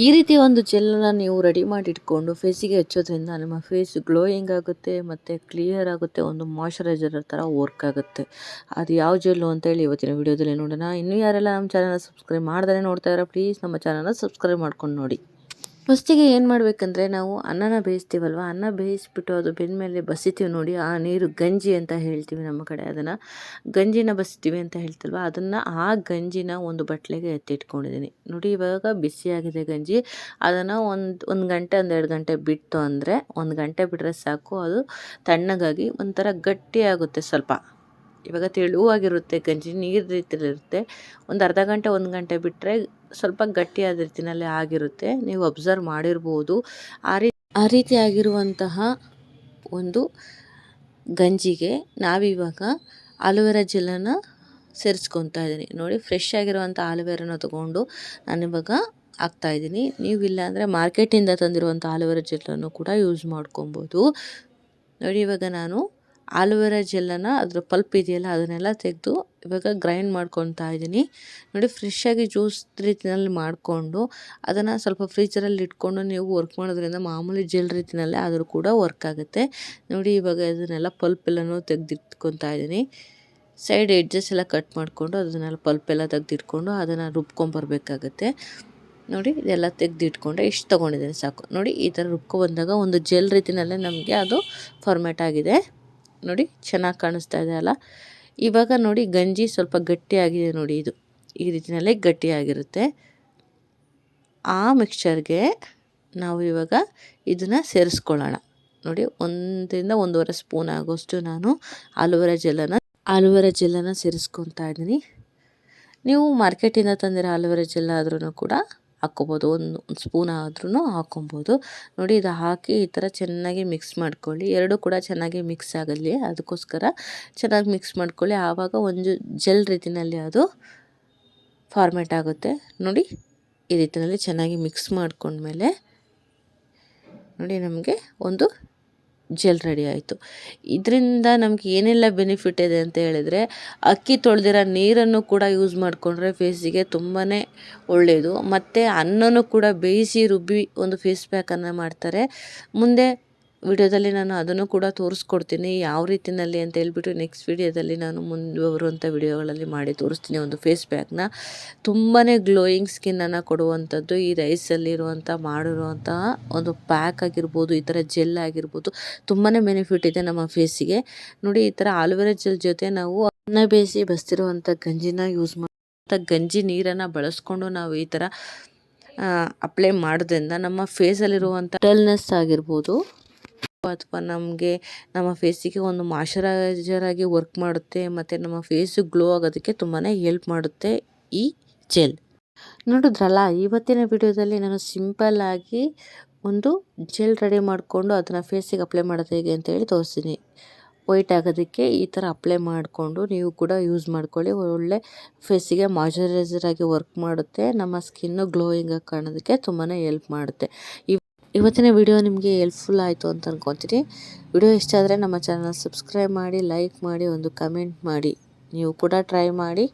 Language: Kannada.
ಈ ರೀತಿ ಒಂದು ಜೆಲ್ಲನ್ನು ನೀವು ರೆಡಿ ಮಾಡಿ ಇಟ್ಕೊಂಡು ಫೇಸಿಗೆ ಹಚ್ಚೋದ್ರಿಂದ ನಿಮ್ಮ ಫೇಸ್ ಗ್ಲೋಯಿಂಗ್ ಆಗುತ್ತೆ ಮತ್ತು ಕ್ಲಿಯರ್ ಆಗುತ್ತೆ, ಒಂದು ಮಾಯ್ಶ್ಚರೈಸರ್ ಥರ ವರ್ಕ್ ಆಗುತ್ತೆ. ಅದು ಯಾವ ಜೆಲ್ಲು ಅಂತೇಳಿ ಇವತ್ತಿನ ವಿಡಿಯೋದಲ್ಲಿ ನೋಡೋಣ. ಇನ್ನೂ ಯಾರೆಲ್ಲ ನಮ್ಮ ಚಾನಲ್ನ ಸಬ್ಸ್ಕ್ರೈಬ್ ಮಾಡ್ದೇ ನೋಡ್ತಾ ಇದ್ದಾರೆ, ಪ್ಲೀಸ್ ನಮ್ಮ ಚಾನಲ್ನ ಸಬ್ಸ್ಕ್ರೈಬ್ ಮಾಡ್ಕೊಂಡು ನೋಡಿ. ಫಸ್ಟಿಗೆ ಏನು ಮಾಡಬೇಕಂದ್ರೆ, ನಾವು ಅನ್ನನ ಬೇಯಿಸ್ತೀವಲ್ವ, ಅನ್ನ ಬೇಯಿಸ್ಬಿಟ್ಟು ಅದು ಬೆಂದಮೇಲೆ ಬಸಿತೀವಿ ನೋಡಿ, ಆ ನೀರು ಗಂಜಿ ಅಂತ ಹೇಳ್ತೀವಿ ನಮ್ಮ ಕಡೆ, ಅದನ್ನು ಗಂಜಿನ ಬಸಿತೀವಿ ಅಂತ ಹೇಳ್ತಲ್ವ, ಅದನ್ನು ಆ ಗಂಜಿನ ಒಂದು ಬಟ್ಲಿಗೆ ಎತ್ತಿಟ್ಕೊಂಡಿದ್ದೀನಿ ನೋಡಿ. ಇವಾಗ ಬಿಸಿಯಾಗಿದೆ ಗಂಜಿ, ಅದನ್ನು ಒಂದು ಗಂಟೆ 1-2 ಗಂಟೆ ಬಿಟ್ಟು, ಅಂದರೆ 1 ಗಂಟೆ ಬಿಟ್ಟರೆ ಸಾಕು, ಅದು ತಣ್ಣಗಾಗಿ ಒಂಥರ ಗಟ್ಟಿಯಾಗುತ್ತೆ ಸ್ವಲ್ಪ. ಇವಾಗ ತೆಳುವಾಗಿರುತ್ತೆ ಗಂಜಿ, ನೀರು ರೀತಿಯಲ್ಲಿರುತ್ತೆ. ಒಂದು ಅರ್ಧ ಗಂಟೆ 1 ಗಂಟೆ ಬಿಟ್ಟರೆ ಸ್ವಲ್ಪ ಗಟ್ಟಿಯಾದ ರೀತಿಯಲ್ಲಿ ಆಗಿರುತ್ತೆ. ನೀವು ಅಬ್ಸರ್ವ್ ಮಾಡಿರ್ಬೋದು. ಆ ರೀತಿ ಆಗಿರುವಂತಹ ಒಂದು ಗಂಜಿಗೆ ನಾವಿವಾಗ ಆಲೋವೆರಾ ಜೆಲ್ಲನ್ನು ಸೇರಿಸ್ಕೊತಾ ಇದ್ದೀನಿ ನೋಡಿ. ಫ್ರೆಶ್ ಆಗಿರುವಂಥ ಆಲೋವೆರಾನ ತೊಗೊಂಡು ನಾನಿವಾಗ ಹಾಕ್ತಾಯಿದ್ದೀನಿ. ನೀವು ಇಲ್ಲಾಂದರೆ ಮಾರ್ಕೆಟಿಂದ ತಂದಿರುವಂಥ ಆಲೋವೆರಾ ಜೆಲ್ಲನ್ನು ಕೂಡ ಯೂಸ್ ಮಾಡ್ಕೊಬೋದು ನೋಡಿ. ಇವಾಗ ನಾನು ಆಲೋವೆರಾ ಜೆಲ್ಲನ್ನು ಅದರ ಪಲ್ಪ್ ಇದೆಯಲ್ಲ ಅದನ್ನೆಲ್ಲ ತೆಗೆದು ಇವಾಗ ಗ್ರೈಂಡ್ ಮಾಡ್ಕೊತಾ ಇದ್ದೀನಿ ನೋಡಿ. ಫ್ರೆಶ್ಶಾಗಿ ಜ್ಯೂಸ್ ರೀತಿಯಲ್ಲಿ ಮಾಡಿಕೊಂಡು ಅದನ್ನು ಸ್ವಲ್ಪ ಫ್ರೀಜರಲ್ಲಿ ಇಟ್ಕೊಂಡು ನೀವು ವರ್ಕ್ ಮಾಡೋದ್ರಿಂದ ಮಾಮೂಲಿ ಜೆಲ್ ರೀತಿಯಲ್ಲೇ ಆದರೂ ಕೂಡ ವರ್ಕ್ ಆಗುತ್ತೆ ನೋಡಿ. ಇವಾಗ ಅದನ್ನೆಲ್ಲ ಪಲ್ಪ್ ಎಲ್ಲನೂ ತೆಗೆದಿಟ್ಕೊತಾ ಇದ್ದೀನಿ. ಸೈಡ್ ಎಡ್ಜಸ್ ಎಲ್ಲ ಕಟ್ ಮಾಡಿಕೊಂಡು ಅದನ್ನೆಲ್ಲ ಪಲ್ಪ್ ಎಲ್ಲ ತೆಗೆದಿಟ್ಕೊಂಡು ಅದನ್ನು ರುಬ್ಕೊಂಬರ್ಬೇಕಾಗತ್ತೆ ನೋಡಿ. ಇದೆಲ್ಲ ತೆಗೆದಿಟ್ಕೊಂಡೆ, ಇಷ್ಟು ತೊಗೊಂಡಿದ್ದೀನಿ ಸಾಕು ನೋಡಿ. ಈ ಥರ ರುಬ್ಕೊಬಂದಾಗ ಒಂದು ಜೆಲ್ ರೀತಿಯಲ್ಲೇ ನಮಗೆ ಅದು ಫಾರ್ಮ್ಯಾಟ್ ಆಗಿದೆ ನೋಡಿ. ಚೆನ್ನಾಗಿ ಕಾಣಿಸ್ತಾ ಇದೆ ಅಲ್ಲ. ಇವಾಗ ನೋಡಿ ಗಂಜಿ ಸ್ವಲ್ಪ ಗಟ್ಟಿಯಾಗಿದೆ ನೋಡಿ. ಇದು ಈ ರೀತಿಯಲ್ಲೇ ಗಟ್ಟಿಯಾಗಿರುತ್ತೆ. ಆ ಮಿಕ್ಸ್ಚರ್ಗೆ ನಾವು ಇವಾಗ ಇದನ್ನು ಸೇರಿಸ್ಕೊಳ್ಳೋಣ ನೋಡಿ. 1 ರಿಂದ 1.5 ಸ್ಪೂನ್ ಆಗೋಷ್ಟು ನಾನು ಆಲೋವೆರಾ ಜೆಲ್ಲನ್ನು ಸೇರಿಸ್ಕೊತಾ ಇದ್ದೀನಿ. ನೀವು ಮಾರ್ಕೆಟಿಂದ ತಂದಿರೋ ಆಲೋವೆರಾ ಜೆಲ್ ಆದ್ರೂ ಕೂಡ ಹಾಕ್ಕೊಬೋದು, 1 ಸ್ಪೂನ್ ಆದ್ರೂ ಹಾಕ್ಕೊಬೋದು ನೋಡಿ. ಇದು ಹಾಕಿ ಈ ಥರ ಚೆನ್ನಾಗಿ ಮಿಕ್ಸ್ ಮಾಡ್ಕೊಳ್ಳಿ. ಎರಡೂ ಕೂಡ ಚೆನ್ನಾಗಿ ಮಿಕ್ಸ್ ಆಗಲಿ, ಅದಕ್ಕೋಸ್ಕರ ಚೆನ್ನಾಗಿ ಮಿಕ್ಸ್ ಮಾಡ್ಕೊಳ್ಳಿ. ಆವಾಗ ಒಂದು ಜೆಲ್ ರೀತಿಯಲ್ಲಿ ಅದು ಫಾರ್ಮೇಟ್ ಆಗುತ್ತೆ ನೋಡಿ. ಈ ರೀತಿಯಲ್ಲಿ ಚೆನ್ನಾಗಿ ಮಿಕ್ಸ್ ಮಾಡ್ಕೊಂಡ್ಮೇಲೆ ನೋಡಿ ನಮಗೆ ಒಂದು ಜೆಲ್ ರೆಡಿ ಆಯಿತು. ಇದರಿಂದ ನಮಗೆ ಏನೆಲ್ಲ ಬೆನಿಫಿಟ್ ಇದೆ ಅಂತ ಹೇಳಿದರೆ, ಅಕ್ಕಿ ತೊಳೆದಿರೋ ನೀರನ್ನು ಕೂಡ ಯೂಸ್ ಮಾಡಿಕೊಂಡ್ರೆ ಫೇಸಿಗೆ ತುಂಬಾ ಒಳ್ಳೆಯದು. ಮತ್ತು ಅನ್ನನೂ ಕೂಡ ಬೇಯಿಸಿ ರುಬ್ಬಿ ಒಂದು ಫೇಸ್ ಪ್ಯಾಕನ್ನು ಮಾಡ್ತಾರೆ. ಮುಂದೆ ವಿಡಿಯೋದಲ್ಲಿ ನಾನು ಅದನ್ನು ಕೂಡ ತೋರಿಸ್ಕೊಡ್ತೀನಿ ಯಾವ ರೀತಿಯಲ್ಲಿ ಅಂತ ಹೇಳ್ಬಿಟ್ಟು. ನೆಕ್ಸ್ಟ್ ವಿಡಿಯೋದಲ್ಲಿ ನಾನು ಮುಂದುವರುವಂಥ ವಿಡಿಯೋಗಳಲ್ಲಿ ಮಾಡಿ ತೋರಿಸ್ತೀನಿ. ಒಂದು ಫೇಸ್ ಪ್ಯಾಕ್ನ ತುಂಬಾ ಗ್ಲೋಯಿಂಗ್ ಸ್ಕಿನ್ನನ್ನು ಕೊಡುವಂಥದ್ದು ಈ ರೈಸಲ್ಲಿರುವಂಥ ಮಾಡಿರುವಂತಹ ಒಂದು ಪ್ಯಾಕ್ ಆಗಿರ್ಬೋದು, ಈ ಥರ ಜೆಲ್ ಆಗಿರ್ಬೋದು, ತುಂಬಾ ಬೆನಿಫಿಟ್ ಇದೆ ನಮ್ಮ ಫೇಸಿಗೆ ನೋಡಿ. ಈ ಥರ ಆಲೋವೆರಾ ಜೆಲ್ ಜೊತೆ ನಾವು ಅನ್ನ ಬೇಯಿಸಿ ಬಸ್ತಿರುವಂಥ ಗಂಜಿನ ಯೂಸ್ ಮಾಡಿ, ಗಂಜಿ ನೀರನ್ನು ಬಳಸ್ಕೊಂಡು ನಾವು ಈ ಥರ ಅಪ್ಲೈ ಮಾಡೋದ್ರಿಂದ ನಮ್ಮ ಫೇಸಲ್ಲಿರುವಂಥ ಡಲ್ನೆಸ್ ಆಗಿರ್ಬೋದು ಅಥವಾ ನಮ್ಮ ಫೇಸಿಗೆ ಒಂದು ಮಾಯ್ಶ್ಚರೈಸರ್ ಆಗಿ ವರ್ಕ್ ಮಾಡುತ್ತೆ ಮತ್ತು ನಮ್ಮ ಫೇಸು ಗ್ಲೋ ಆಗೋದಕ್ಕೆ ತುಂಬಾ ಹೆಲ್ಪ್ ಮಾಡುತ್ತೆ ಈ ಜೆಲ್. ನೋಡಿದ್ರಲ್ಲ, ಇವತ್ತಿನ ವಿಡಿಯೋದಲ್ಲಿ ನಾನು ಸಿಂಪಲ್ಲಾಗಿ ಒಂದು ಜೆಲ್ ರೆಡಿ ಮಾಡಿಕೊಂಡು ಅದನ್ನು ಫೇಸಿಗೆ ಅಪ್ಲೈ ಮಾಡೋದು ಹೇಗೆ ಅಂತೇಳಿ ತೋರಿಸ್ತೀನಿ. ವೈಟ್ ಆಗೋದಕ್ಕೆ ಈ ಥರ ಅಪ್ಲೈ ಮಾಡಿಕೊಂಡು ನೀವು ಕೂಡ ಯೂಸ್ ಮಾಡ್ಕೊಳ್ಳಿ. ಒಳ್ಳೆ ಫೇಸಿಗೆ ಮಾಯ್ಶ್ಚರೈಸರ್ ಆಗಿ ವರ್ಕ್ ಮಾಡುತ್ತೆ, ನಮ್ಮ ಸ್ಕಿನ್ನು ಗ್ಲೋಯಿಂಗ್ ಆಗಿ ಕಾಣೋದಕ್ಕೆ ತುಂಬಾ ಹೆಲ್ಪ್ ಮಾಡುತ್ತೆ. ಇವತ್ತಿನ ವಿಡಿಯೋ ನಿಮಗೆ ಹೆಲ್ಪ್ಫುಲ್ ಆಯಿತು ಅಂತ ಅಂದ್ಕೊತೀನಿ. ವಿಡಿಯೋ ಇಷ್ಟ ಆದರೆ ನಮ್ಮ ಚಾನಲ್ ಸಬ್ಸ್ಕ್ರೈಬ್ ಮಾಡಿ, ಲೈಕ್ ಮಾಡಿ, ಒಂದು ಕಮೆಂಟ್ ಮಾಡಿ. ನೀವು ಕೂಡ ಟ್ರೈ ಮಾಡಿ.